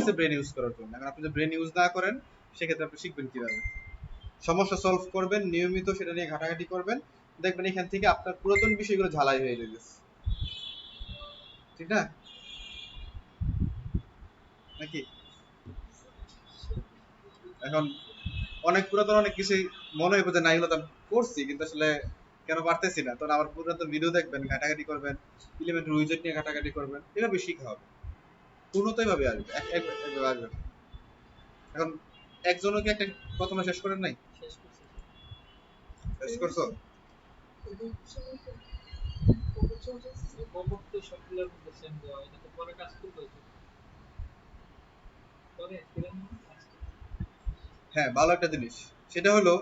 হয়েছে brain use করার জন্য। এখন আপনি যদি ব্রেন ইউজ না করেন সেক্ষেত্রে আপনি শিখবেন কিভাবে? সমস্যা সলভ করবেন, নিয়মিত সেটা নিয়ে ঘাটাঘাটি করবেন, দেখবেন এখান থেকে আপনার পুরাতন বিষয়গুলো ঝালাই হয়ে যাবে, ঠিক না নাকি? এখন অনেক পুরাতন অনেক কিছু মনে হইব যে না এগুলো তো করছি কিন্তু আসলে কেন পারতেছি না, তখন আবার পুরাতন ভিডিও দেখবেন, ঘাটাঘাটি করবেন, এলিমেন্টারি উইজেট নিয়ে ঘাটাঘাটি করবেন, এভাবে শিখা হবে, পূর্ণত এভাবে আসবে, একভাবে আসবে। এখন একজনও কি একটা প্রথমে শেষ করেন নাই? শেষ করছো? হ্যাঁ, ভালো একটা জিনিস, সেটা হলো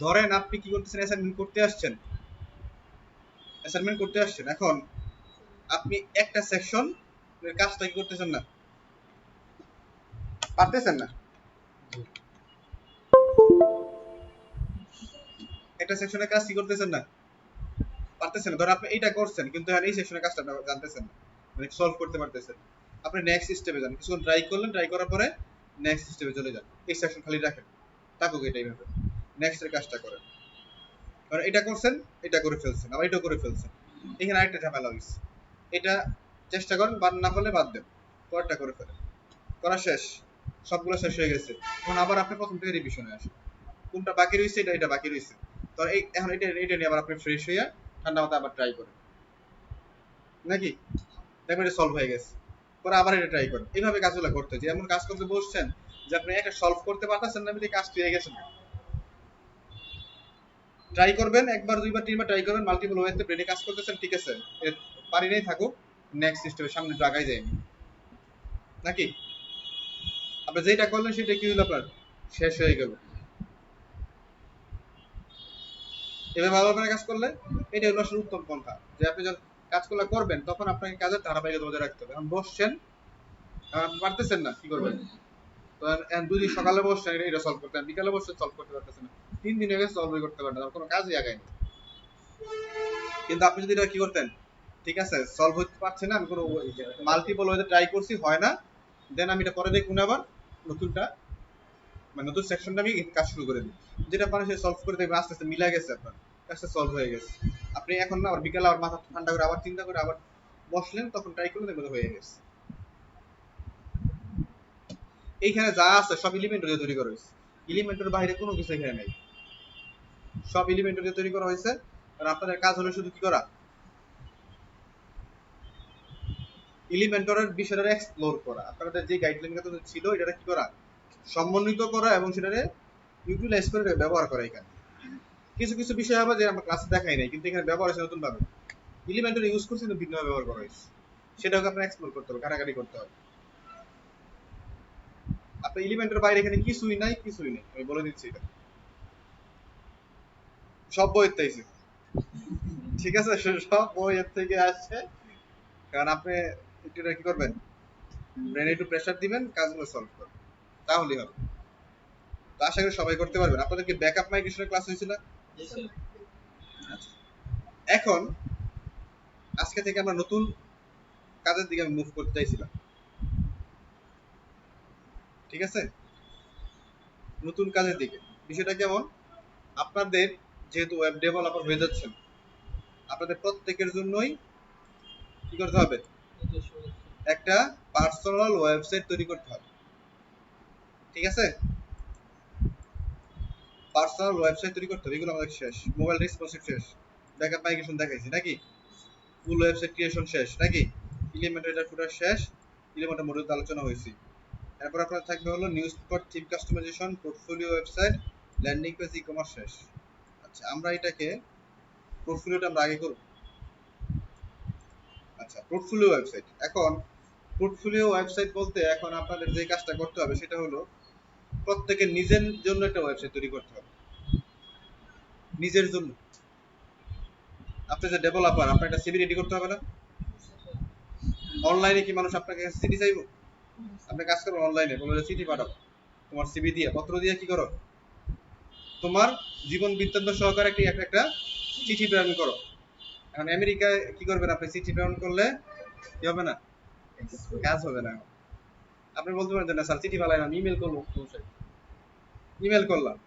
ধরেন আপনি কি করতেছেন, অ্যাসাইনমেন্ট করতে আসছেন, এখন আপনি একটা সেকশন কাজটা কি করতেছেন না, পারতেছেন না, একটা সেকশনের কাজ কি করতেছেন না, পারতেছেন না। ধরেন আপনি এইটা করছেন কিন্তু এই সেকশনের কাজটা আপনি জানতেছেন না, মানে সলভ করতে পারতেছেন। আপনি নেক্সট স্টেপে যান, কিছুক্ষণ ট্রাই করলেন, ট্রাই করার পরে নেক্সট স্টেপে চলে যান, এই সেকশন খালি রাখেন, থাকুক এটাই ভাবে, নেক্সট এর কাজটা করেন। কারণ এটা করছেন, এটা করে ফেলছেন, আবার এটাও করে ফেলছেন, এখানে আরেকটা ঝামেলা হয়েছে। এটা চেষ্টা করেন, বাদ না করলে বাদ দেন, পরেরটা করে ফেলেন, করা শেষ, সবগুলো শেষ হয়ে গেছে, এখন আবার আপনি প্রথম থেকে রিভিশনে আসেন, কোনটা বাকি রয়েছে, এটা বাকি রয়েছে, তো এই এখন এটা নিয়ে আবার আপনি ফ্রেশ হইয়া ঠান্ডা মাথায় আবার ট্রাই করেন, নাকি? দেখবেন এটা সলভ হয়ে গেছে, পরে আবার এটা ট্রাই করেন, এইভাবে কাজগুলো করতে, যে এমন কাজ করতে বসছেন যে আপনি একটা সলভ করতে পারতেছেন না, আপনি কাজ পেয়ে গেছেন, ট্রাই করবেন, একবার দুইবার তিনবার ট্রাই করবেন, মাল্টিপল ওয়েতে ব্রেনে কাজ করতেছেন, ঠিক আছে, পারি নাই থাকুক, নেক্সট স্টেপের সামনে আগাই যায়নি, নাকি? আপনি যেটা করলেন সেটা কি হলো, আপনার শেষ হয়ে গেল, এভাবে ভালো করে কাজ করলে এটা হলো আসলে উত্তম পন্থা, যে আপনি যখন কাজগুলো করবেন তখন আপনাকে কাজের ধারাবাহিকতা বজায় রাখতে হবে। এখন বসছেন, পারতেছেন না, কি করবেন? তো দুদিন সকালে বসছেন এটা সলভ করতে, বিকালে বসছেন সলভ করতে পারতেছেন না, 3 দিন হয়ে গেছে সলভই করতে পারেন না, কোনো কাজই আগায়নি। কিন্তু আপনি যদি এটা কি করতেন, ঠিক আছে সলভ হতে পারছে না, আমি কোনো মাল্টিপল ওয়েতে ট্রাই করছি, হয় না, দেন আমি এটা পরে দেখুন আবার নতুনটা, মানে নতুন সেকশনটা আমি কাজ শুরু করে দিই, যেটা পারেন সে সলভ করে দেখবেন আস্তে আস্তে মিলা গেছে, আপনার কাজটা সলভ হয়ে গেছে। আপনি এখন না আবার বিকালে আবার মাথা ঠান্ডা করে আবার চিন্তা করে আবার বসলেন, তখন ট্রাই করলে দেখবেন হয়ে গেছে। এইখানে যা আছে সব এলিমেন্টর দিয়ে তৈরি করা হয়েছে, এলিমেন্টের বাইরে কোনো কিছু এখানে নেই, সব এলিমেন্টর দিয়ে তৈরি করা হয়েছে। আর আপনাদের কাজ হলো শুধু কি করা, এলিমেন্টরের বিষয়টা এক্সপ্লোর করা, আপনাদের যে গাইডলাইনটা ছিল এটা কি করা, সমন্বিত করা এবং সেটারে ইউটিলাইজ করে ব্যবহার করা। এখানে কিছু কিছু বিষয় হবে যে আমরা ক্লাসে দেখাই নাই, কিন্তু এখানে ব্যবহার হয়েছে নতুন ভাবে, এলিমেন্টর ইউজ করছে কিন্তু ভিন্নভাবে ব্যবহার করা হয়েছে, সেটাকে আপনার এক্সপ্লোর করতে হবে, ঘাটাঘাটি করতে হবে। আপনার এলিমেন্টের বাইরে এখানে কিছুই নাই, কিছুই নেই, আমি বলে দিচ্ছি, এটা সব বইয়ের থেকে, ঠিক আছে, সব বইয়ের থেকে আসছে। কারণ আপনি একটু কি করবেন, ব্রেনে একটু প্রেসার দিবেন, কাজগুলো সলভ করবেন, তাহলেই হবে। তো আশা করি সবাই করতে পারবেন। আপনাদের কি ব্যাকআপ মাইগ্রেশনের ক্লাস হয়েছিল? এখন আজকে থেকে আমরা নতুন কাজের দিকে মুভ করতে চাইছিলাম, ঠিক আছে, নতুন কাজের দিকে। বিষয়টা কেমন, আপনাদের যেহেতু ওয়েব ডেভেলপার হয়ে যাচ্ছেন, আপনাদের প্রত্যেকের জন্যই কি করতে হবে, একটা পার্সোনাল ওয়েবসাইট তৈরি করতে হবে, ঠিক আছে, পার্সোনাল ওয়েবসাইট তৈরি করতে হবে। এগুলো আমাদের শেষ, মোবাইল রেসপন্সিভ শেষ, ব্যাকআপ মাইগ্রেশন দেখাইছি নাকি, ফুল ওয়েবসাইট ক্রিয়েশন শেষ নাকি, এলিমেন্টার ফুটার শেষ, এলিমেন্টার মডিউল আলোচনা হয়েছে। এরপর আপনার থাকবে হলো news paper theme customisation, portfolio website, landing page, e commerce শেষ। আচ্ছা, আমরা এটাকে পোর্টফোলিওটা আমরা আগে করব। আচ্ছা, পোর্টফোলিও ওয়েবসাইট, এখন পোর্টফোলিও ওয়েবসাইট বলতে এখন আপনাদের যে কাজটা করতে হবে সেটা হলো প্রত্যেকের নিজের জন্য একটা ওয়েবসাইট তৈরি করতে হবে, নিজের জন্য। আপনি যে ডেভেলপার, আপনার একটা সিভি রেডি করতে হবে না? অনলাইনে কি মানুষ আপনাকে সিভি চাইবো? আপনি কাজ করবেন অনলাইনে, বলে সিভি পাঠাও, তোমার সিভি দিয়ে পত্র দিয়ে কি করো, তোমার জীবন বৃত্তান্ত সহকারে একটা চিঠি প্রেরণ করো। এখন আমেরিকায় কি করবেন আপনি, চিঠি প্রেরণ করলে কি হবে না, কাজ হবে না। আপনি বলতে পারেন যে না স্যার চিঠি পালাইলাম, ইমেল করবো, ইমেল করলাম।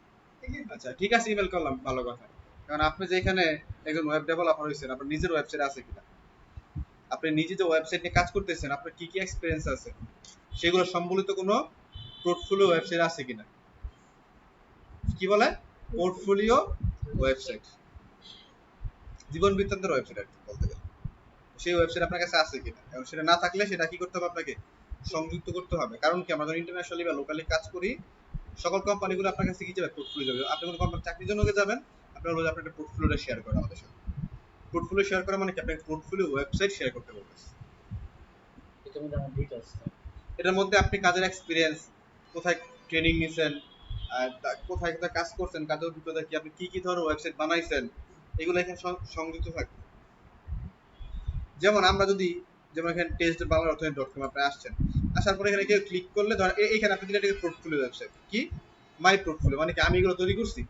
আচ্ছা ঠিক আছে, ইমেল করলাম, ভালো কথা। কারণ আপনি যেখানে একজন ওয়েব ডেভেলপার হয়েছেন, আপনার নিজের ওয়েবসাইট আছে কিনা, আপনি নিজে যে ওয়েবসাইট নিয়ে কাজ করতেছেন, আপনার কি কি এক্সপিরিয়েন্স আছে, সেগুলো সম্বলিত কোনো পোর্টফোলিও ওয়েবসাইট আছে কিনা। কি বলে? পোর্টফোলিও ওয়েবসাইট, জীবন বৃত্তান্তের ওয়েবসাইট আর কি বলতে গেলে। সেই ওয়েবসাইট আপনার কাছে আছে কিনা, এবং সেটা না থাকলে সেটা কি করতে হবে আপনাকে, সংযুক্ত করতে হবে। কারণ কি, আমরা যখন ইন্টারন্যাশনালি বা লোকালি কাজ করি, সকল কোম্পানিগুলো আপনার কাছে কি যাবে, পোর্টফোলিও যাবে। আপনি কোনো কোম্পানি চাকরির জন্য যাবেন, আপনার হলো আপনার একটা পোর্টফোলিওটা শেয়ার করেন আমাদের সাথে। পোর্টফোলিও শেয়ার করা মানে কি, আপনাকে পোর্টফোলিও ওয়েবসাইট শেয়ার করতে বলতেছে। এটার মধ্যে আপনি কাজের এক্সপিরিয়েন্স, কোথায় ট্রেনিং নিছেন, কোথায় কোথায় কাজ করছেন, কাজের অভিজ্ঞতা কি, আপনি কি কি ধরনের ওয়েবসাইট বানাইছেন, এগুলো এখানে সংযুক্ত থাকবে। যেমন আমরা যদি, যেমন এখানে টেস্ট বাংলা অর্থনীতি.com আপনি আসছেন, আসার পরে এখানে কেউ ক্লিক করলে ধর এখানে আপনি দিলে এটাকে পোর্টফোলিও ওয়েবসাইট, কি মাই পোর্টফোলিও, মানে কি আমি এগুলো তৈরি করছি।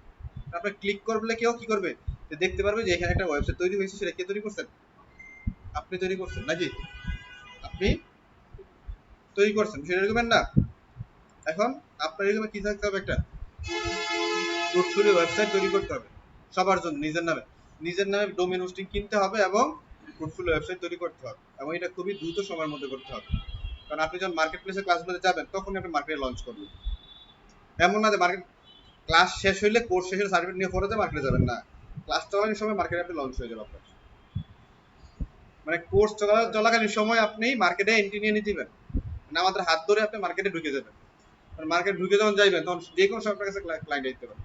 আপনি ক্লিক করলে কেউ কি করবে, যে দেখতে পারবে যে এখানে একটা ওয়েবসাইট তৈরি হয়েছে, সেটা কে তৈরি করছেন, আপনি তৈরি করছেন নাকি, আপনি তৈরি করছেন, সেটা এরকম না। এখন আপনার এরকম কি থাকতে হবে, একটা পোর্টফোলিও ওয়েবসাইট তৈরি করতে হবে সবার জন্য, নিজের নামে ডোমেইন হোস্টিং কিনতে হবে এবং পোর্টফোলিও ওয়েবসাইট তৈরি করতে হবে, এবং এটা খুবই দ্রুত সময়ের মধ্যে করতে হবে। কারণ আপনি যখন মার্কেট প্লেসে ক্লাসগুলোতে যাবেন, তখন আপনি মার্কেটে লঞ্চ করবেন। এমন না যে মার্কেট ক্লাস শেষ হইলে, কোর্স শেষ হলে সার্টিফিকেট নিয়ে পরে যে মার্কেটে যাবেন, না, ক্লাস চলাকালীন সময় মার্কেটে আপনি লঞ্চ হয়ে যাবে আপনার, মানে কোর্স চলাকালীন সময় আপনি মার্কেটে এন্ট্রি নিয়ে নিতে দিবেন, মানে আমাদের হাত ধরে আপনি মার্কেটে ঢুকে যাবেন। মার্কেট ঢুকে যখন যাইবেন, তখন যে কোনো সময় আপনার কাছে ক্লায়েন্ট দিতে পারে।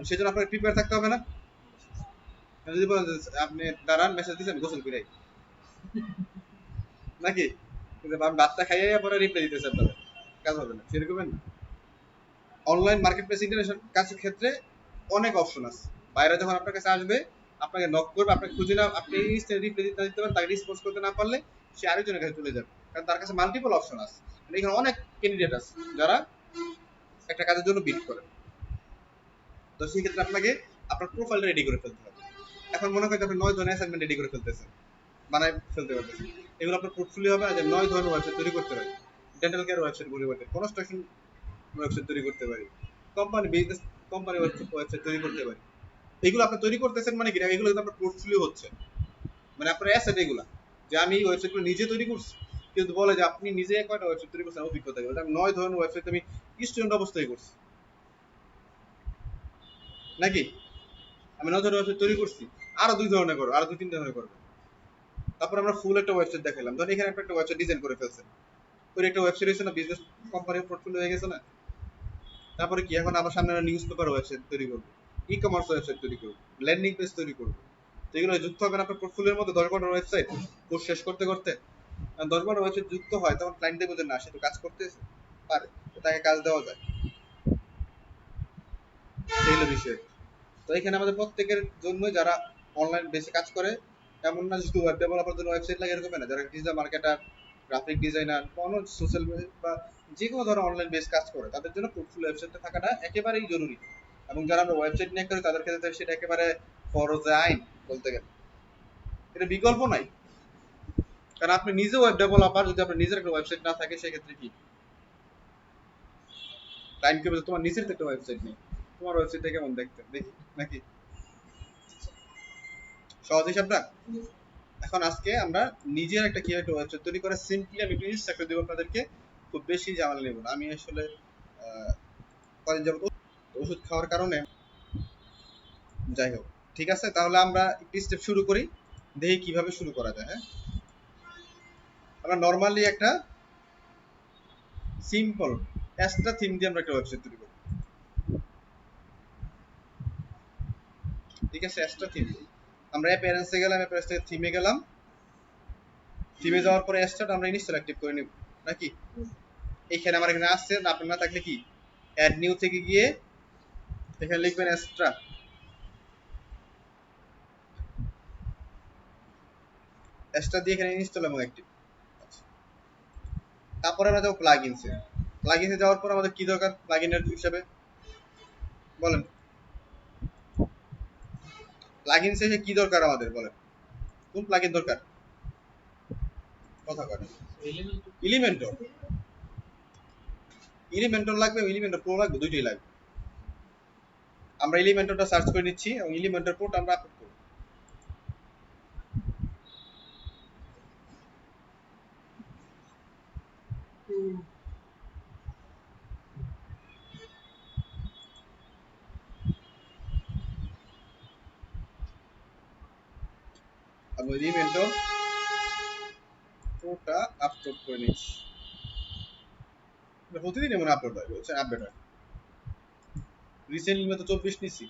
সেই জন্য আপনাকে প্রিপেয়ার থাকতে হবে না। যদি বলেন আপনি দাঁড়ান, মেসেজ দিচ্ছেন গোসল করে নাকি, কিন্তু আমি ভাতটা খাইয়ে পরে রিপ্লাই দিতেছি, আপনাদের কাজ হবে না, সেরকম না। অনলাইন মার্কেট প্লেস ইন্টারন্যাশনাল কাজের ক্ষেত্রে অনেক অপশন আছে। বাইরে যখন আপনার কাছে আসবে, আপনাকে নক করবে, আপনাকে খুঁজে না, আপনি রিপ্লাই দিতে পারেন, তাকে রেসপন্স করতে না পারলে সে আরেকজনের কাছে চলে যাবে, কারণ তার কাছে মাল্টিপল অপশন আছে। এখানে অনেক ক্যান্ডিডেট আছে যারা একটা কাজের জন্য বিড করে। তো সেই ক্ষেত্রে আপনাকে আপনার প্রোফাইলটা রেডি করে ফেলতে হবে। এখন মনে করেন আপনি 9 ধরনের অ্যাসাইনমেন্ট রেডি করে ফেলতেছেন, বানায় ফেলতে পারতেছেন, এগুলো আপনার পোর্টফোলিও হবে না, যে 9 ধরনের ওয়েবসাইট তৈরি করতে পারি, ডেন্টাল কেয়ার ওয়েবসাইট তৈরি করতে, কনস্ট্রাকশন ওয়েবসাইট তৈরি করতে পারি, কোম্পানি বিজনেস কোম্পানি ওয়েবসাইট তৈরি করতে পারি। এগুলো আপনি তৈরি করতেছেন মানে কি, এগুলো কিন্তু আপনার পোর্টফোলিও হচ্ছে, মানে আপনার অ্যাসেট এগুলা, যে আমি এই ওয়েবসাইটগুলো নিজে তৈরি করছি। কিন্তু বলে যে আপনি নিজে কয়টা ওয়েবসাইট তৈরি করছেন, অভিজ্ঞতা গেল, আমি 9 ধরনের ওয়েবসাইট আমি স্টুডেন্ট অবস্থায় করছি নাকি, আমি 9 ধরনের ওয়েবসাইট তৈরি করছি, আরো 2 ধরনের করবো, আরো 2-3 ধরনের করবো। তারপর আমরা ফুল একটা ওয়েবসাইট দেখালাম, ধরেন এখানে একটা ওয়েবসাইট ডিজাইন করে ফেলছেন, ওই একটা ওয়েবসাইট হয়েছে না, বিজনেস কোম্পানির পোর্টফোলিও হয়ে গেছে না। তারপরে কি, এখন আমার সামনে নিউজ পেপার ওয়েবসাইট তৈরি করবো, ই কমার্স ওয়েবসাইট তৈরি করবো, ল্যান্ডিং পেজ তৈরি করবো। যেগুলো যুক্ত হবে না আপনার পোর্টফোলিওর মধ্যে 10-12 ওয়েবসাইট কোর্স শেষ করতে করতে, 10-12 ওয়েবসাইট যুক্ত হয়, তখন ক্লায়েন্ট দেখবে যে না, সে তো কাজ করতেছে পারে, তো তাকে কাজ দেওয়া যায়, এই হলো বিষয়। তো এখানে আমাদের প্রত্যেকের জন্য, যারা অনলাইন বেসে কাজ করে, এমন না শুধু ওয়েব ডেভেলপার জন্য ওয়েবসাইট লাগে এরকম না, যারা ডিজিটাল মার্কেটার, গ্রাফিক ডিজাইনার, কোনো সোশ্যাল বা যে কোনো ধরনের অনলাইন বেস কাজ করে, তাদের জন্য পোর্টফোলিও ওয়েবসাইটটা থাকাটা একেবারেই জরুরি। এবং যারা আমরা ওয়েবসাইট নিয়ে করি, তাদের ক্ষেত্রে সেটা একেবারে ফরজে আইন বলতে গেলে, এটা বিকল্প নাই। কারণ আপনি নিজে ওয়েব ডেভেলপার, যদি আপনার নিজের একটা ওয়েবসাইট না থাকে, সেক্ষেত্রে কি ক্লায়েন্ট কে বলছে তোমার নিজের তো একটা ওয়েবসাইট নেই, তোমার ওয়েবসাইটটা কেমন দেখতে, দেখি নাকি, সহজ হিসাবটা। এখন আজকে আমরা নিজের একটা কিভাবে একটা ওয়েবসাইট তৈরি করা, সিম্পলি আমি একটু ইনস্ট্রাকশন দেবো আপনাদেরকে, খুব বেশি ঝামেলা নেব না। আমি আসলে কদিন যাবত ওষুধ খাওয়ার কারণে, যাই হোক, ঠিক আছে, তাহলে আমরা একটি স্টেপ শুরু করি, দেখি কিভাবে শুরু করা যায়। হ্যাঁ, আমরা নর্মালি একটা সিম্পল অ্যাস্ট্রা থিম দিয়ে আমরা একটা ওয়েবসাইট তৈরি করব। ঠিক আছে, অ্যাস্ট্রা থিম, আমরা অ্যাপিয়ারেন্সে গেলাম, অ্যাপিয়ারেন্স থেকে থিমে গেলাম, থিমে যাওয়ার পরে অ্যাস্ট্রা আমরা ইনস্টল অ্যাক্টিভ করে নেব নাকি। এইখানে আমার এখানে আসছে, আপনার না থাকলে কি, অ্যাড নিউ থেকে গিয়ে এখানে লিখবেন অ্যাস্ট্রা, অ্যাস্ট্রা দিয়ে এখানে ইনস্টল এবং অ্যাক্টিভ। তারপরে আমরা যাবো প্লাগইনসে, প্লাগইনসে যাওয়ার পর আমাদের কি দরকার প্লাগইনের হিসাবে, বলেন প্লাগইনসে কি দরকার আমাদের, বলেন কোন প্লাগইন দরকার, কথা কয় এলিমেন্টর এলিমেন্টর লাগবে, এলিমেন্টর প্রো লাগবে, দুইটাই লাগবে। আমরা এলিমেন্টরটা সার্চ করে নিচ্ছি এবং এলিমেন্টর প্রোটা আমরা আপলোড করব। আমি এলিমেন্টর প্রোটা আপলোড করে নিচ্ছি। প্রতিদিন এমন আপলোড হয়, আপডেট হয়। রিসেন্টলি তো 24 নিছি।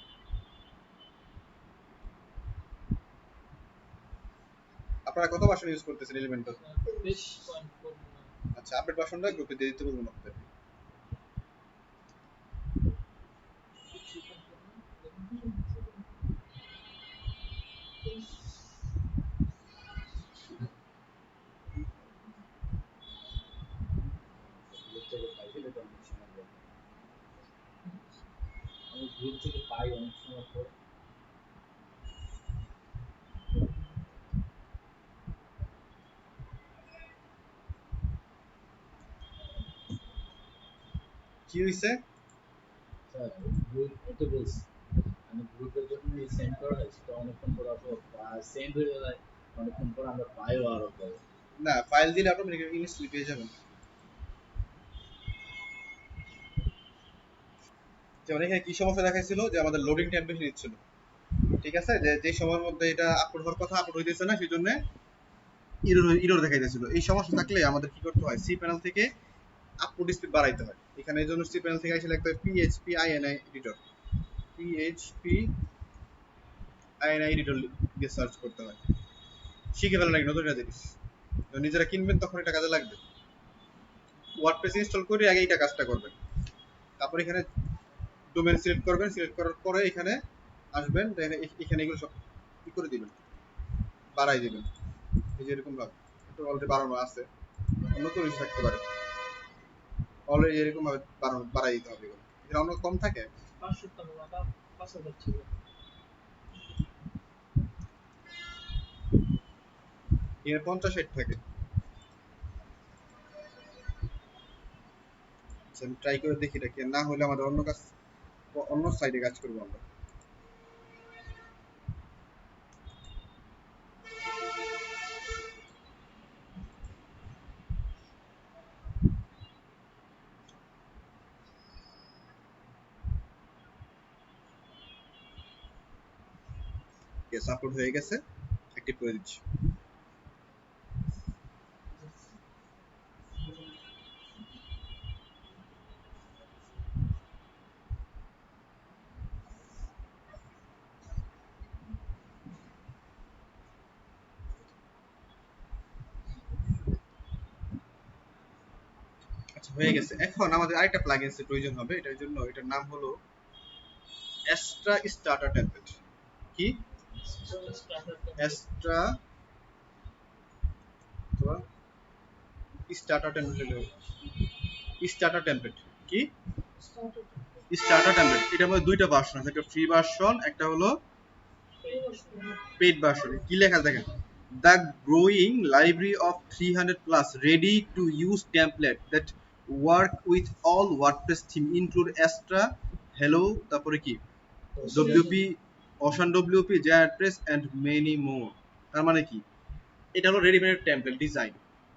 আপনারা কত ভার্সন ইউজ করতেছেন এলিমেন্টর? আচ্ছা, আপডেট ভার্সনটা গ্রুপে দিয়ে দিতে বলবো আপনাদের। গ্রুপ থেকে পাই অনেক সময় পর। কি হইছে? স্যার গ্রুপ এটা বলছি, মানে গ্রুপের যখন সেন্ড করা হয় সেটা অনেকক্ষণ পর সেন্ড হয়ে যায়, অনেকক্ষণ পর আমরা পাইও আরো পরে। না, ফাইল দিলে অটোমেটিক্যালি ইনস্টল পেয়ে যাবেন। যেমন এখানে কি সমস্যা দেখাইছিল যে আমাদের লোডিং টাইম বেশি নিচ্ছিল। ঠিক আছে, যে সময়ের মধ্যে এটা আপলোড হওয়ার কথা আপলোড হইতেছে না, সেই জন্য ইরর দেখাইতেছিল। এই সমস্যা থাকলে আমাদের কি করতে হয়, সি প্যানেল থেকে আপলোড স্পিড বাড়াইতে হয়। এখানে এই জন্য সি প্যানেল থেকে এসে লিখতে হয় PHP INI editor, PHP INI editor দিয়ে সার্চ করতে হয়। শিখে ফেলেন নাকি নতুন একটা জিনিস, নিজেরা কিনবেন তখন এটা কাজে লাগবে। ওয়ার্ডপ্রেস ইনস্টল করে আগে এইটা কাজটা করবেন। তারপর এখানে ডোমেন সিলেক্ট করবেন, সিলেক্ট করার পরে এখানে আসবেন, এখানে এগুলো সব কি করে দিবেন, বাড়াই দিবেন। এই যে এরকম ভাবে একটু অলরেডি বাড়ানো আছে, নতুন কিছু থাকতে পারে, অলরেডি এরকম ভাবে বাড়াই দিতে হবে। এগুলো এখানে অন্য কম থাকে 500 ছিল। এখানে 50-60 থাকে। আমি ট্রাই করে দেখি এটা কি, না হলে আমাদের অন্য কাজ, অন্য সাইডে কাজ করবো আমরা। আপলোড হয়ে গেছে, অ্যাক্টিভ করে দিচ্ছি। আচ্ছা, হয়ে গেছে। এখন আমাদের আরেকটা প্লাগইনস এর প্রয়োজন হবে, এটার জন্য এটার নাম হলো এক্সট্রা স্টার্টার টেমপ্লেট। কি extra starter template, starter template কি স্টার্টার টেমপ্লেট। এটার মধ্যে দুইটা ভার্সন আছে, একটা ফ্রি ভার্সন, একটা হলো পেইড ভার্সন। কি লেখা দেখেন, the growing library of 300 plus ready to use template that work with all WordPress theme include extra hello, তারপরে কি WP, ocean WP, JR press and many more. তার মানে কি, এটা হলো readymade template design,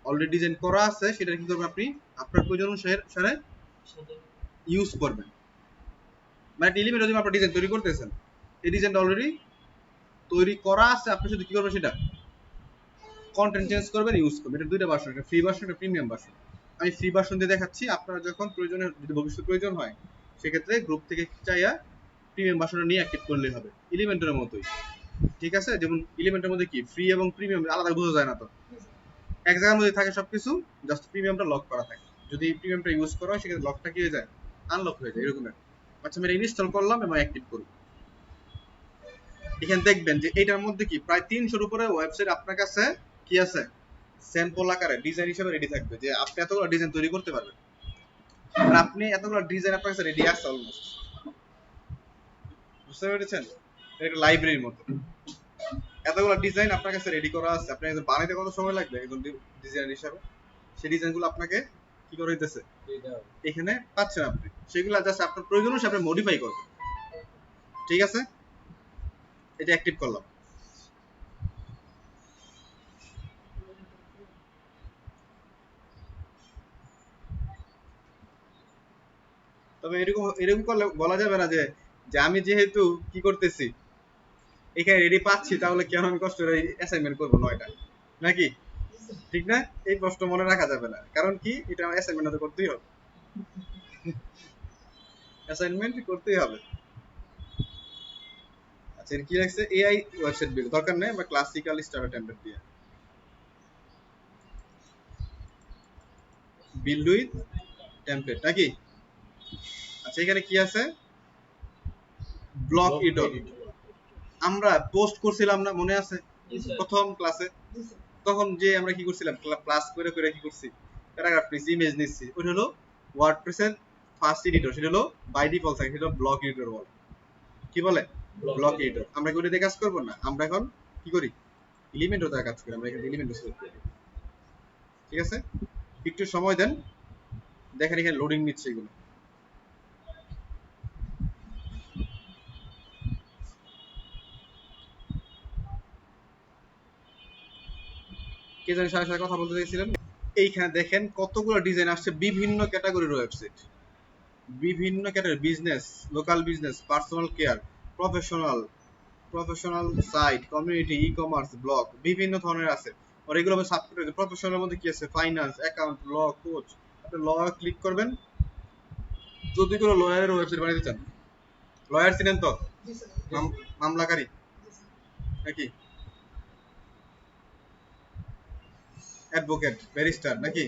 already design করা আছে, সেটা কি করবেন আপনি আপনার প্রয়োজন অনুসারে ইউজ করবেন। মানে এলিমেন্ট যদি আপনি ডিজাইন তৈরি করতেছেন, এই ডিজাইনটা অলরেডি তৈরি করা আছে, আপনি শুধু কি করবেন সেটা কন্টেন্ট চেঞ্জ করবেন, ইউজ করবেন। এটা দুইটা ভার্সন, একটা ফ্রি ভার্সন, একটা প্রিমিয়াম ভার্সন। আমি ফ্রি ভার্সন দিয়ে দেখাচ্ছি, আপনারা যখন প্রয়োজনে, যদি ভবিষ্যতে প্রয়োজন হয় সেক্ষেত্রে গ্রুপ থেকে চাইয়া প্রিমিয়াম ভার্সনটা নিয়ে অ্যাক্টিভ করলেই হবে, এলিমেন্টের মতোই। ঠিক আছে, যেমন এলিমেন্টের মধ্যে কি ফ্রি এবং প্রিমিয়াম আলাদা বোঝা যায় না, তো এক জায়গার মধ্যে থাকে সবকিছু, জাস্ট প্রিমিয়ামটা লক করা থাকে। যদি প্রিমিয়ামটা ইউজ করা হয় সেক্ষেত্রে লকটা কি হয়ে যায়, আনলক হয়ে যায়, এরকম একটা। আচ্ছা, আমি ইনস্টল করলাম এবং অ্যাক্টিভ করব। এখানে দেখবেন যে এটার মধ্যে কি প্রায় 300-এর উপরে ওয়েবসাইট আপনার কাছে কি আছে, স্যাম্পল আকারে ডিজাইন হিসেবে রেডি থাকবে, যে আপনি এতগুলো ডিজাইন তৈরি করতে পারবেন। আর আপনি এতগুলো ডিজাইন আপনার কাছে রেডি আছে অলমোস্ট, বুঝতে পেরেছেন? এটা একটা লাইব্রেরির মতো। এতগুলো ডিজাইন আপনার কাছে রেডি করা আছে, আপনি একজন বানাইতে কত সময় লাগবে একজন ডিজাইনার হিসাবে, সেই ডিজাইনগুলো আপনাকে কি করে দিতেছে এটা এখানে পাচ্ছেন আপনি, সেগুলো জাস্ট আপনার প্রয়োজন হলে আপনি মডিফাই করবেন। ঠিক আছে, এটা অ্যাক্টিভ করলাম। তবে এরকম এরকম করলে বলা যাবে না যে যে আমি যেহেতু কি করতেছি এখানে রেডি পাচ্ছি তাহলে কেন আমি কষ্ট করে অ্যাসাইনমেন্ট করবো 9টা, নাকি? ঠিক না? এই প্রশ্ন মনে রাখা যাবে না, কারণ কি এটা অ্যাসাইনমেন্ট তো করতেই হবে, অ্যাসাইনমেন্ট করতেই হবে। আচ্ছা এর কি লাগছে, এআই ওয়েবসাইট বিল দরকার নেই, আমরা ক্লাসিক্যাল স্টার টেমপ্লেট দিয়ে বিল্ড উইথ টেমপ্লেট, নাকি? আচ্ছা এখানে কি আছে, ব্লক এডিটর। আমরা পোস্ট করছিলাম না, মনে আছে প্রথম ক্লাসে? তখন যে আমরা কি করছিলাম, ক্লাস করে করে কি করছি, প্যারাগ্রাফ নিচ্ছি, ইমেজ নিচ্ছি, ওটা হলো ওয়ার্ডপ্রেসের ফার্স্ট এডিটর, সেটা হলো বাই ডিফল্ট থাকে, সেটা ব্লক এডিটর বলে। কি বলে? Block editor. আমরা কি ওটা দিয়ে কাজ করবো না, আমরা এখন কি করি, এলিমেন্টও দ্বারা কাজ করি, আমরা এখানে এলিমেন্ট সিলেক্ট করি। ঠিক আছে, একটু সময় দেন, দেখেন এখানে লোডিং নিচ্ছে এগুলো। কে জানি সাথে সাথে কথা বলতে চাইছিলেন। এইখানে দেখেন কতগুলো ডিজাইন আসছে, বিভিন্ন ক্যাটাগরির ওয়েবসাইট, বিভিন্ন category, business, local business, personal care, professional, professional site, community, e commerce, blog, বিভিন্ন ধরনের আছে। আর এগুলো আমি সাব করে, প্রফেশনালের মধ্যে কি আছে, ফাইন্যান্স, অ্যাকাউন্ট, ল, কোচ। আপনি ল ক্লিক করবেন, যদি কোনো লয়ারের ওয়েবসাইট বানাতে চান, লয়ার চিনেন তো, মামলাকারী নাকি, অ্যাডভোকেট, ব্যারিস্টার নাকি,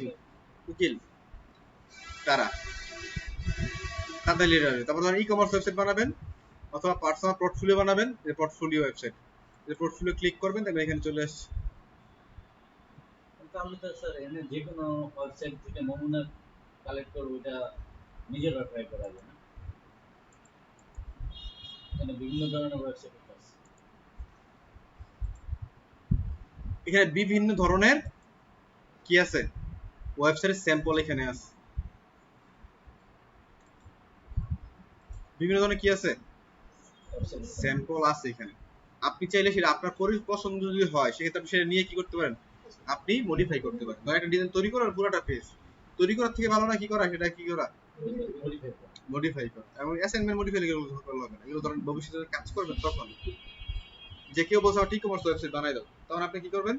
উকিল, তারা তাদের লিডার। তারপর ধরেন ই কমার্স ওয়েবসাইট বানাবেন অথবা পার্সোনাল পোর্টফোলিও বানাবেন, এই পোর্টফোলিও ওয়েবসাইট, এই পোর্টফোলিও ক্লিক করবেন, দেখবেন এখানে চলে আসছে। তাহলে তো স্যার এখানে যে কোনো ওয়েবসাইট থেকে নমুনা কালেক্ট করে ওইটা নিজেরা ট্রাই করা যায় না? এখানে বিভিন্ন ধরনের ওয়েবসাইট আছে। এখানে বিভিন্ন ধরনের কি আছে, ওয়েবসাইটের স্যাম্পল এখানে আছে, বিভিন্ন ধরনের কি আছে, স্যাম্পল আছে এখানে। আপনি চাইলে সেটা আপনার পছন্দ যদি হয় সেক্ষেত্রে আপনি সেটা নিয়ে কি করতে পারেন, আপনি মডিফাই করতে পারেন। ধরেন একটা ডিজাইন তৈরি করার পুরোটা পেজ তৈরি করার থেকে ভালো না কি করা, সেটা কি করা, মডিফাই করা। এবং অ্যাসাইনমেন্ট মডিফাই করলে হবে না, এগুলো ধরেন ভবিষ্যতে কাজ করবেন তখন, যে কেউ বলছে আমার ই-কমার্স ওয়েবসাইট বানাই দাও, তখন আপনি কি করবেন,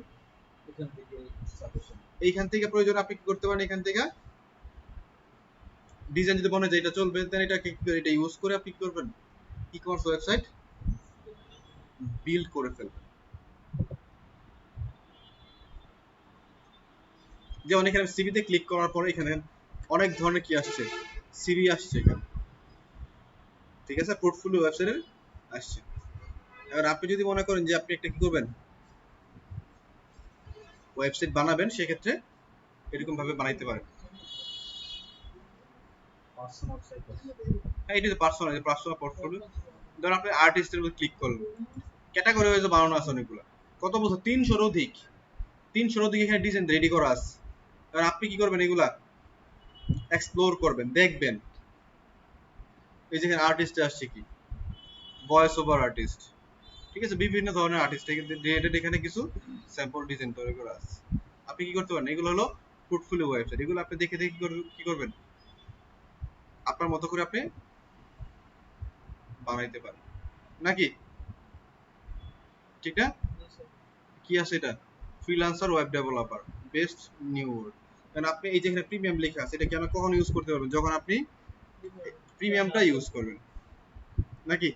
এখান থেকে সাজেশন এইখান থেকে প্রয়োজন আপনি কি করতে পারেন, এখান থেকে ডিজাইন যদি মনে যায় এটা চলবে, দেন এটা এটা ইউজ করে আপনি কি করবেন, ই-কমার্স ওয়েবসাইট বিল্ড করে ফেলবেন। যেমন এখানে সিভিতে ক্লিক করার পরে এখানে অনেক ধরনের কি আসছে, সিভি আসছে এখানে, ঠিক আছে, পোর্টফোলিও ওয়েবসাইটের আসছে। এবার আপনি যদি মনে করেন যে আপনি একটা কি করবেন, ওয়েবসাইট বানাবেন, সেক্ষেত্রে এরকম ভাবে বানাইতে পারেন। পার্সোনাল সাইট আছে। হ্যাঁ, এটা পার্সোনাল পোর্টফোলিও। ধরুন আপনি আর্টিস্টের উপর ক্লিক করলেন, ক্যাটাগরি ওয়াইজ বানানো আছে অনেকগুলো, কত বছর 300 অধিক, 300 অধিক এখানে ডিজাইন রেডি করা আছে। এবার আপনি কি করবেন, এগুলা এক্সপ্লোর করবেন, দেখবেন এই যে আর্টিস্ট আসছে কি, ভয়েস ওভার আর্টিস্ট, ঠিক আছে, বিভিন্ন ধরনের আর্টিস্ট এখানে কিছু স্যাম্পল ডিজাইন তৈরি করা আছে। আপনি কি করতে পারেন, এগুলো হলো পোর্টফোলিও ওয়েবসাইট, এগুলো আপনি দেখে দেখে কি করবেন, আপনার মতো করে আপনি বানাইতে পারেন, নাকি? ঠিক না? কি আছে এটা, freelancer web developer, best new word. কারণ আপনি এই যে এখানে প্রিমিয়াম লেখা আছে, এটা কেন কখন ইউজ করতে পারবেন, যখন আপনি প্রিমিয়ামটা ইউজ করবেন, নাকি?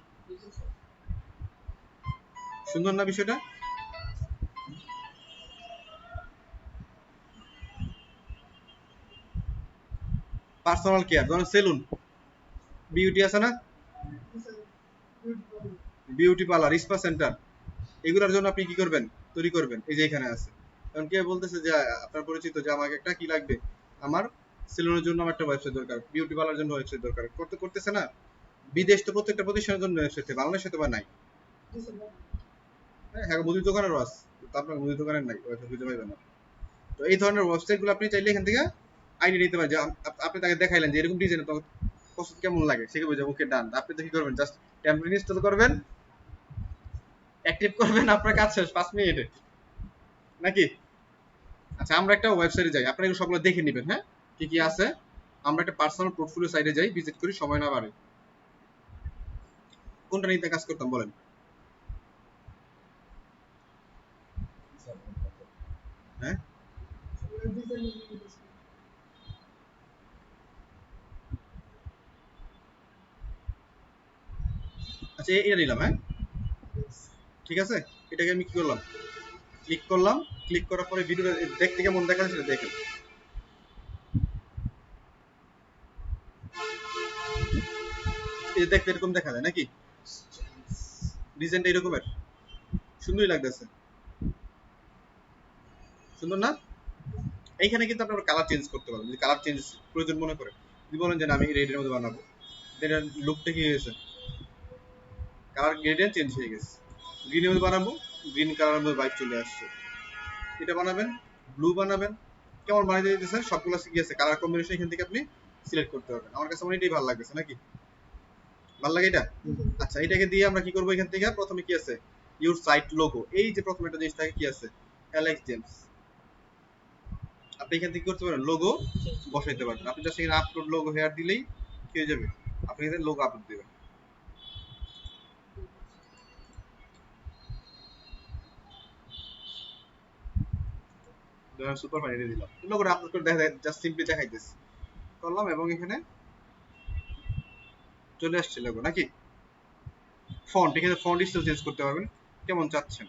সুন্দর না বিষয়টা? পার্সোনাল কেয়ার, ধরুন সেলুন, বিউটি আছে না, বিউটি পার্লার, স্পা সেন্টার, এগুলোর জন্য আপনি কি করবেন, তৈরি করবেন, এই যে এখানে আছে। কারণ কে বলতেছে যে আপনার পরিচিত যে আমাকে একটা কি লাগবে, আমার সেলুনের জন্য আমার একটা ওয়েবসাইট দরকার, বিউটি পার্লার জন্য ওয়েবসাইট দরকার, করতেছে না। বিদেশ তো প্রত্যেকটা প্রতিষ্ঠানের জন্য ওয়েবসাইট, বাংলাদেশে তো বা নাই। হ্যাঁ মুদির দোকানেরও আছে, তো আপনার মুদির দোকানের নাই, ওয়েবসাইট খুঁজে পাইবেন না। তো এই ধরনের ওয়েবসাইটগুলো আপনি চাইলে এখান থেকে আইডিয়া নিতে পারেন, যে আপনি তাকে দেখাইলেন যে এরকম ডিজাইন তো পছন্দ কেমন লাগে, সে বুঝে ওকে ডান। আপনি তো কি করবেন, জাস্ট টেমপ্লেট ইনস্টল করবেন, অ্যাক্টিভ করবেন, আপনার কাজ শেষ 5 মিনিটে নাকি। আচ্ছা আমরা একটা ওয়েবসাইটে যাই, আপনারা এগুলো সবগুলো দেখে নেবেন, হ্যাঁ কি কি আছে। আমরা একটা পার্সোনাল পোর্টফোলিও সাইটে যাই, ভিজিট করি, সময় না বাড়ে। কোনটা নিতে কাজ করতাম বলেন? হ্যাঁ আচ্ছা এটা নিলাম, হ্যাঁ ঠিক আছে। এটাকে আমি কি করলাম, ক্লিক করলাম, ক্লিক করার পরে ভিডিওটা দেখতে কেমন দেখাচ্ছে সেটা দেখেন। এই যে দেখতে এরকম দেখা যায় নাকি, ডিজাইনটা এরকমের সুন্দরই লাগতেছে, সুন্দর না? এইখানে কিন্তু আপনারা কালার চেঞ্জ করতে পারবেন, যদি কালার চেঞ্জ প্রয়োজন মনে করেন, যদি বলেন যে না আমি রেড এর মধ্যে বানাবো, এটার লুকটা কি হয়েছে, কালার গ্রেডিয়েন্ট চেঞ্জ হয়ে গেছে। গ্রিনের মধ্যে বানাবো, গ্রিন কালারের মধ্যে ভাইব চলে আসছে। এটা বানাবেন, ব্লু বানাবেন, কেমন বানাইতে দিতেছেন সবগুলো কি আছে কালার কম্বিনেশন এখান থেকে আপনি সিলেক্ট করতে পারবেন। আমার কাছে মনে হয় এটাই ভালো লাগতেছে নাকি, ভালো লাগে এটা। আচ্ছা এটাকে দিয়ে আমরা কি করবো, এখান থেকে প্রথমে কি আছে ইউর সাইট লোগো, এই যে প্রথমে একটা জিনিস থাকে কি আছে অ্যালেক্স জেমস, আপনি এখান থেকে করতে পারেন লোগো বসাইতে পারবেন। আপনি জাস্ট এখানে আপলোড লোগো হেয়ার দিলেই কি হয়ে যাবে, আপনি এখানে লোগো আপলোড দিবেন। সুপার ফাইন দিয়ে দিলাম, লোগোটা আপলোড করে দেখা জাস্ট সিম্পলি দেখাইতেছি করলাম, এবং এখানে চলে আসছে লোগো নাকি। ফন্ট, এখানে ফন্ট স্টাইল চেঞ্জ করতে পারবেন কেমন চাচ্ছেন।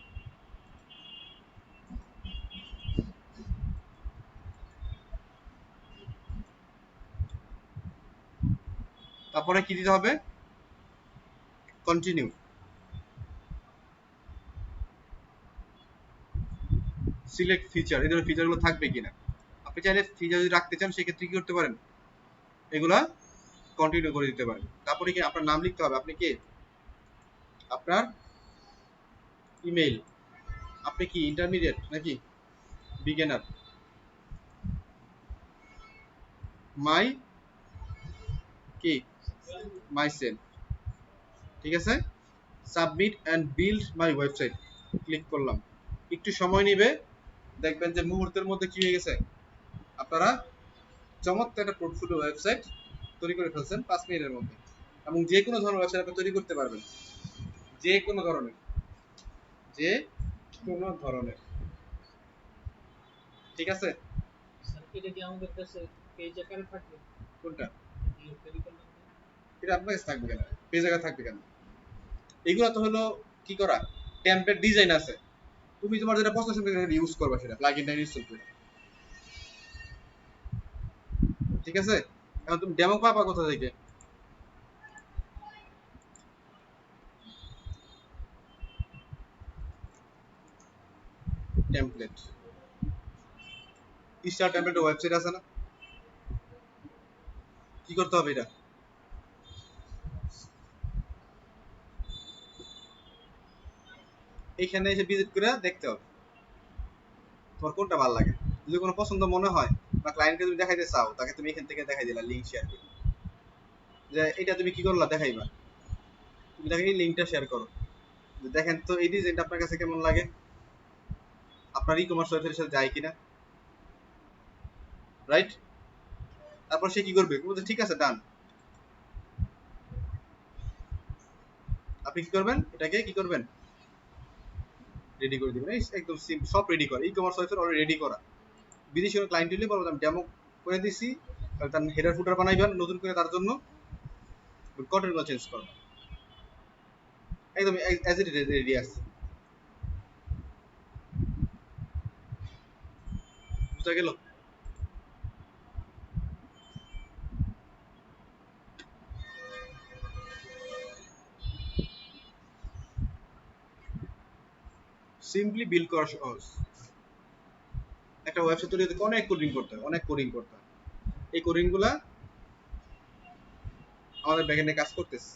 তারপরে কি দিতে হবে, কন্টিনিউ, সিলেক্ট ফিচার, এই ধরনের ফিচারগুলো থাকবে কিনা। আপনি চাইলে ফিচার যদি রাখতে চান সেক্ষেত্রে কি করতে পারেন, এগুলা কন্টিনিউ করে দিতে পারেন। তারপরে কি আপনার নাম লিখতে হবে, আপনি কে, আপনার ইমেল, আপনি কি ইন্টারমিডিয়েট নাকি বিগিনার, মাই কি মাই সেল, ঠিক আছে। Submit and build my website, click করলাম, একটু সময় নিবে, দেখবেন যে মুহূর্তের মধ্যে কি হয়ে গেছে, আপনারা চমৎকার একটা পোর্টফোলিও ওয়েবসাইট তৈরি করে ফেলছেন 5 মিনিটের মধ্যে। এবং যে কোনো ধরনের ওয়েবসাইট আপনি তৈরি করতে পারবেন, যে কোনো ধরনের, যে কোনো ধরনের, ঠিক আছে। স্যার এটা কি আমাদের কাছে পেজ আকারে থাকবে? কোনটা, এই তৈরি করলাম যে? এটা আপনার কাছে থাকবে কেন, পেজ জায়গা থাকবে কেন, এগুলো তো হলো কি করা, টেমপ্লেট ডিজাইন আছে, তুমি তোমার যেটা পছন্দ সেটা ইউজ করবে, সেটা প্লাগইনটা ইনস্টল করে, ঠিক আছে। এখন তুমি ডেমো পাবা কোথা থেকে, টেমপ্লেট, স্টার টেমপ্লেটের ওয়েবসাইট আছে না, কি করতে হবে, এটা এইখানে এসে ভিজিট করে দেখতে হবে তোমার কোনটা ভালো লাগে। যদি কোনো পছন্দ মনে হয় বা ক্লায়েন্টকে তুমি দেখাইতে চাও, তাকে তুমি এখান থেকে দেখাই দিলা, লিঙ্ক শেয়ার করে, যে এটা তুমি কি করলা দেখাইবা, তুমি তাকে এই লিঙ্কটা শেয়ার করো, যে দেখেন তো এই ডিজাইনটা আপনার কাছে কেমন লাগে, আপনার ই কমার্স ওয়েবসাইটের সাথে যায় কিনা, রাইট। তারপর সে কি করবে, বলছে ঠিক আছে ডান, আপনি কি করবেন, এটাকে কি করবেন, রেডি করে দিবেন, এই একদম সব রেডি করা, e commerce website already ready করা। বিদেশি কোনো ক্লায়েন্ট হলে বলবো আমি ডেমো করে দিছি, তার হেডার ফুটার বানাইবেন নতুন করে, তার জন্য কন্টেন্টগুলো চেঞ্জ করবেন, একদম অ্যাজ ইট ইজ রেডি আছে, বুঝা গেল। সিম্পলি বিল্ড করা সহজ, একটা ওয়েবসাইট তৈরি করতে অনেক কোডিং করতে হয়, অনেক কোডিং করতে হয়, এই কোডিং গুলা আমাদের ব্যাকএন্ডে কাজ করতেছে,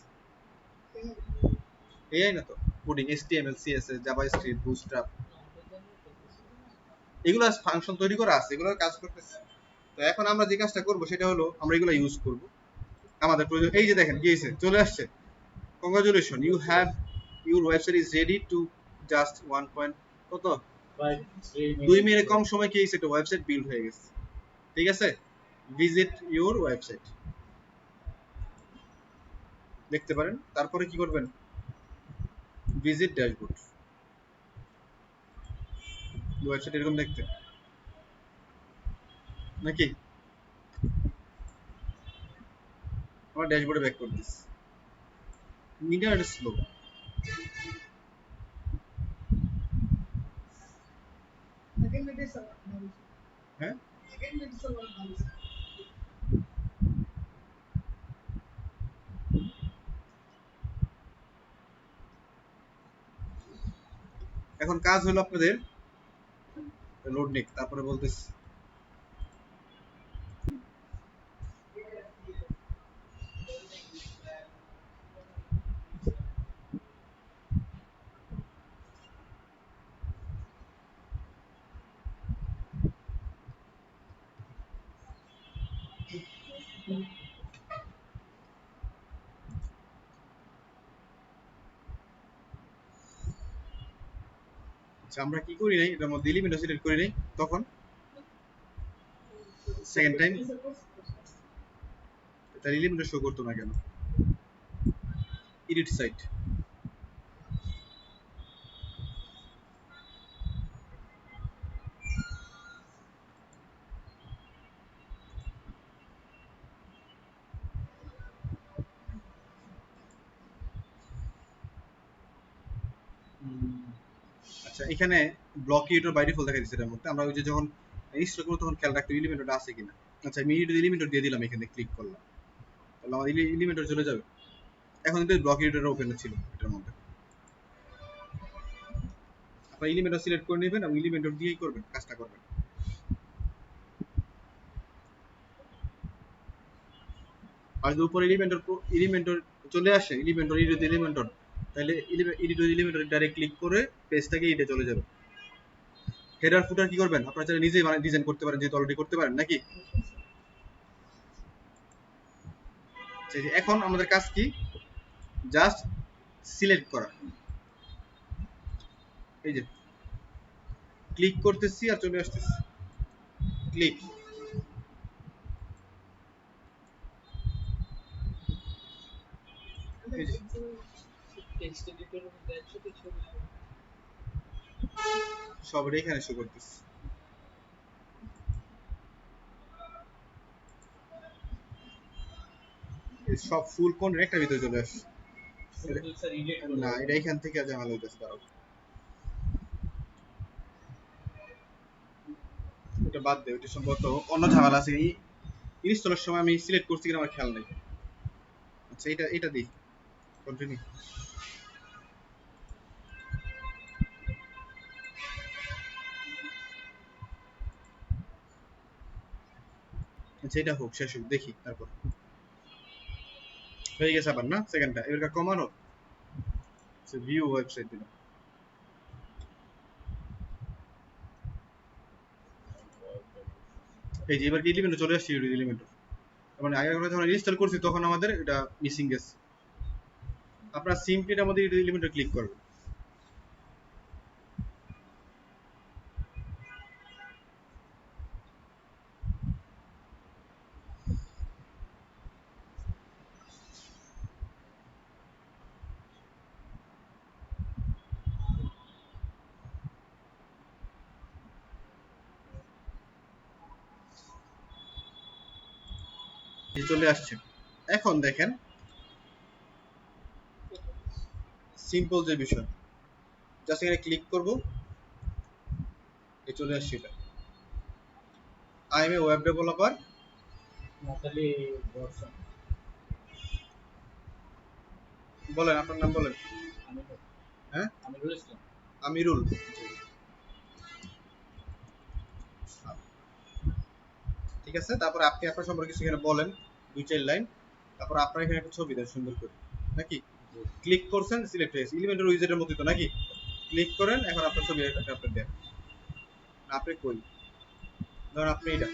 এআই না তো। Coding HTML CSS JavaScript bootstrap আমাদের জন্য করতেছি না। এগুলো ফাংশন তৈরি করা আছে, এগুলো কাজ করতেছে। তো এখন আমরা যে কাজটা করব সেটা হলো আমরা এগুলো ইউজ করব আমাদের প্রয়োজন। এই যে দেখেন কি হয়েছে, চলে আসছে, congratulation, you have your website is ready to just 1 point কত 2 মিনিট কম সময় কি হয়েছে, একটা ওয়েবসাইট বিল্ড হয়ে গেছে। ঠিক আছে, ভিজিট ইউর ওয়েবসাইট দেখতে পারেন। তারপরে কি করবেন, ভিজিট ড্যাশবোর্ড, ওয়েবসাইট এরকম দেখতে নাকি। আমার ড্যাশবোর্ডে ব্যাক করে দিচ্ছি, মিডিয়া স্লো। হ্যাঁ এখন কাজ হলো আপনাদের লোড নিক, তারপরে বলতেছি। আচ্ছা, আমরা কি করি নাই, এটার মধ্যে এলিমেন্ট সিলেক্ট করি নাই, তখন সেকেন্ড টাইম তার এলিমেন্ট শো করতো না কেন, এডিট সাইট। আচ্ছা, এখানে ব্লক এডিটর বাই ডিফল্ট দেখা দিচ্ছে এটার মধ্যে। আমরা ওই যে যখন ইনস্টল করব তখন খেয়াল রাখতে এলিমেন্টটা আছে কিনা। আচ্ছা, আমি এলিমেন্টর দিয়ে দিলাম, এখানে ক্লিক করলাম, তাহলে আমার এলিমেন্টর চলে যাবে। এখন কিন্তু ব্লক এডিটর ওপেন ছিল এটার মধ্যে। আপনার এলিমেন্টর সিলেক্ট করে নেবেন এবং এলিমেন্টর দিয়েই করবেন, কাজটা করবেন। আর যদি উপরে এলিমেন্টর চলে আসে, এলিমেন্টর তাহলে এলিমেন্টর ডাইরেক্ট ক্লিক করে পেজটাকে এডিটে চলে যাবে। হেডার ফুটার কি করবেন, আপনারা চাইলে নিজেই ডিজাইন করতে পারেন, যেহেতু অলরেডি করতে পারেন নাকি। এখন আমাদের কাজ কি, জাস্ট সিলেক্ট করা। এই যে ক্লিক করতেছি আর চলে আসতেছি, ক্লিক। এই যে টেক্সট এডিটরের মধ্যে একসাথে ছবি সব এখানে শো করতেছি। এই সব ফুল কোন একটা ভিতরে চলে আসছে। স্যার এডিট না, এটা এখান থেকে ঝামেলা হইতেছে, দাঁড়াও, এটা বাদ দে, ওটা সম্ভবত অন্য ঝামেলা আছে। এই ইনস্টলের সময় আমি সিলেক্ট করছি কিনা আমার খেয়াল নেই। আচ্ছা, এটা দিই, কন্টিনিউ। আচ্ছা, এটা হোক, শেষ হোক, দেখি তারপর। হয়ে গেছে আবার না সেকেন্ডটা, এবার কমানো। আচ্ছা, ভিউ ওয়েবসাইট দিলাম। এই যে এবার কি এলিমেন্ট চলে আসছে, এলিমেন্ট মানে আগে আমরা যখন ইনস্টল করছি তখন আমাদের এটা মিসিং গেছে। আপনারা সিম্পলি এর মধ্যে এলিমেন্টে ক্লিক করবেন। এই চলে আসছে। এখন দেখেন সিম্পল যে বিষয়, জাস্ট এখানে ক্লিক করব, এই চলে আসছে। এটা I am a web developer. নাতালি বর্ষণ, বলেন আপনার নাম বলেন। আমিনুল, হ্যাঁ, আমিনুল ইসলাম। আমিরুল। ঠিক আছে, তারপরে আপনি আপনার সম্পর্কে কিছু এখানে বলেন, 2-4 লাইন। তারপর আপনার এখানে একটা ছবি দেন সুন্দর করে নাকি। ক্লিক করছেন সিলেক্ট হয়েছে এলিমেন্টর উইজেটের মতোই তো নাকি ক্লিক করেন এখন আপনার ছবি আপনি দেন আপনি কই ধরুন আপনি এটা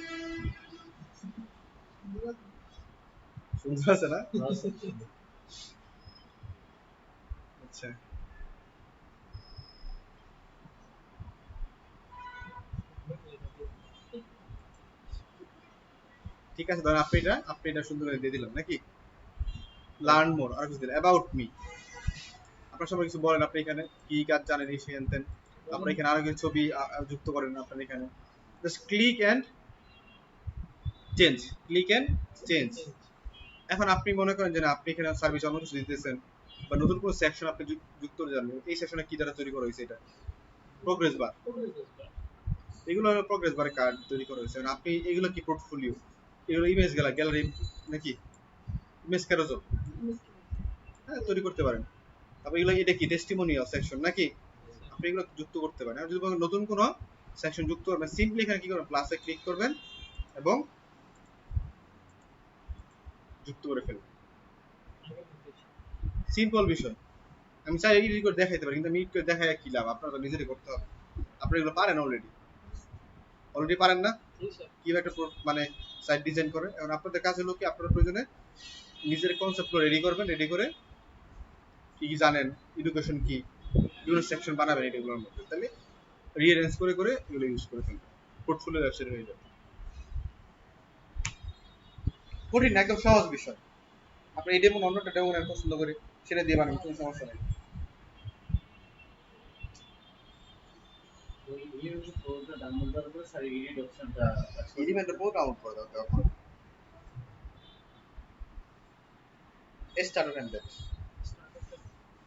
সুন্দর আছে না আচ্ছা ঠিক আছে ধরুন আপনি এটা সুন্দর করে দিয়ে দিলাম নাকি লার্ন মোর আর কিছু দিলেন অ্যাবাউট মি আপনার সবাই কিছু বলেন আপনি এখানে কি কাজ জানেন এই শিখেন আপনি এখানে আরো কিছু ছবি যুক্ত করেন আপনার এখানে জাস্ট ক্লিক এন্ড চেঞ্জ এখন আপনি মনে করেন যে না আপনি এখানে সার্ভিস অন্য কিছু দিতেছেন বা নতুন কোনো সেকশন আপনি যুক্ত করে জানেন এই সেকশনে কি দ্বারা তৈরি করা হয়েছে এটা প্রোগ্রেস বার এগুলো হলো প্রোগ্রেস বারে কার্ড তৈরি করা হয়েছে আপনি এগুলো কি পোর্টফোলিও এগুলো ইমেজ গ্যালারি নাকি ইমেজ ক্যারোজল হ্যাঁ তৈরি করতে পারেন তারপর এগুলো এটা কি টেস্টিমোনিয়াল সেকশন নাকি আপনি এগুলো যুক্ত করতে পারেন আর যদি নতুন কোনো সেকশন যুক্ত করবেন সিম্পলি এখানে কি করবেন প্লাসে ক্লিক করবেন এবং যুক্ত করে ফেলবেন সিম্পল বিষয় আমি চাই এডিট করে দেখাইতে পারি কিন্তু আমি এডিট করে দেখাই কি লাভ আপনারা তো নিজেরই করতে হবে আপনি এগুলো পারেন অলরেডি পারেন না কি একটা মানে সাইট ডিজাইন করে এখন আপনাদের কাজ হলো কি আপনারা প্রয়োজনে নিজের কনসেপ্টগুলো রেডি করবেন রেডি করে কি কি জানেন এডুকেশন কি বিভিন্ন সেকশন বানাবেন এগুলোর মধ্যে তাহলে রিঅ্যারেঞ্জ করে করে এগুলো ইউজ করে ফেলবেন পোর্টফোলিও ওয়েবসাইট হয়ে যাবে কঠিন না একদম সহজ বিষয় আপনি এই ডেমো অন্যটা ডেমো পছন্দ করে সেটা দিয়ে বানাবেন কোনো সমস্যা নেই এলিমেন্টর প্রোটা ডাউনলোড করার পরে স্যার এডিট অপশনটা এলিমেন্টর পুরো ডাউনলোড করে দাও তখন স্টার্ট এন্ড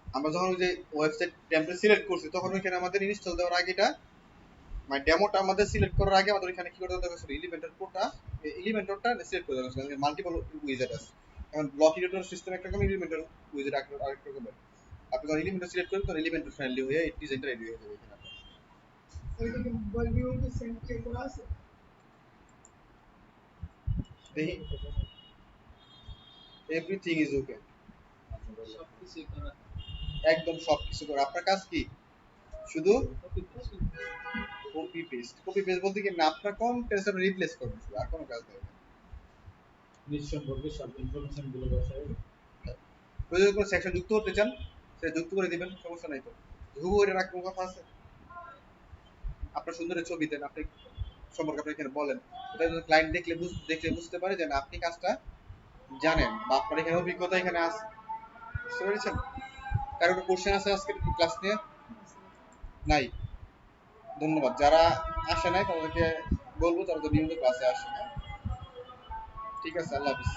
আমরা যখন ওই যে ওয়েবসাইট টেমপ্লেট সিলেক্ট করছি তখন ওইখানে আমাদের ইনস্টল দেওয়ার আগে এটা মানে ডেমোটা আমাদের সিলেক্ট করার আগে আমাদের এখানে কি করতে হবে ছিল এলিমেন্টর কোডটা এলিমেন্টরটা সিলেক্ট করে দেওয়া হয়েছিল মাল্টিপল উইজেট আছে এখন ব্লক এডিটর সিস্টেম একটা রকম এলিমেন্টর উইজেট আরেকটা রকম আপনি যখন এলিমেন্টর সিলেক্ট করেন তখন এলিমেন্টর ফ্রেন্ডলি হয়ে এই ডিজাইনটা রেডি হয়ে যাবে এখানে ওইটা কি মোবাইল ভিউতে সেন্ড কে করা আছে দেখি এভরিথিং ইজ ওকে সবকিছুই করা একদম সবকিছু করে আপনার কাজ কি শুধু কপি পেস্ট বলতে কি না আপনার কন্টেন্ট আপনি রিপ্লেস করবেন শুধু আর কোনো কাজ নেই নিঃসম্পর্কে সব ইনফরমেশন গুলো বসাই যদি কোনো সেকশন যুক্ত করতে চান সেটা যুক্ত করে দিবেন সমস্যা নাই তো হুবহু এটা রাখবো কথা আছে আপনার সুন্দর ছবি দেন আপনি সম্পর্কে আপনি এখানে বলেন এটা যদি ক্লায়েন্ট দেখলে বুঝতে পারে যে না আপনি কাজটা জানেন বা আপনার এখানে অভিজ্ঞতা এখানে আছে বুঝতে পেরেছেন কারো কোনো কোশ্চেন আছে আজকে ক্লাস নিয়ে নাই ধন্যবাদ যারা আসে নাই তাদেরকে বলবো তারা তো নিয়মিত ক্লাসে আসে না ঠিক আছে আল্লাহ হাফিজ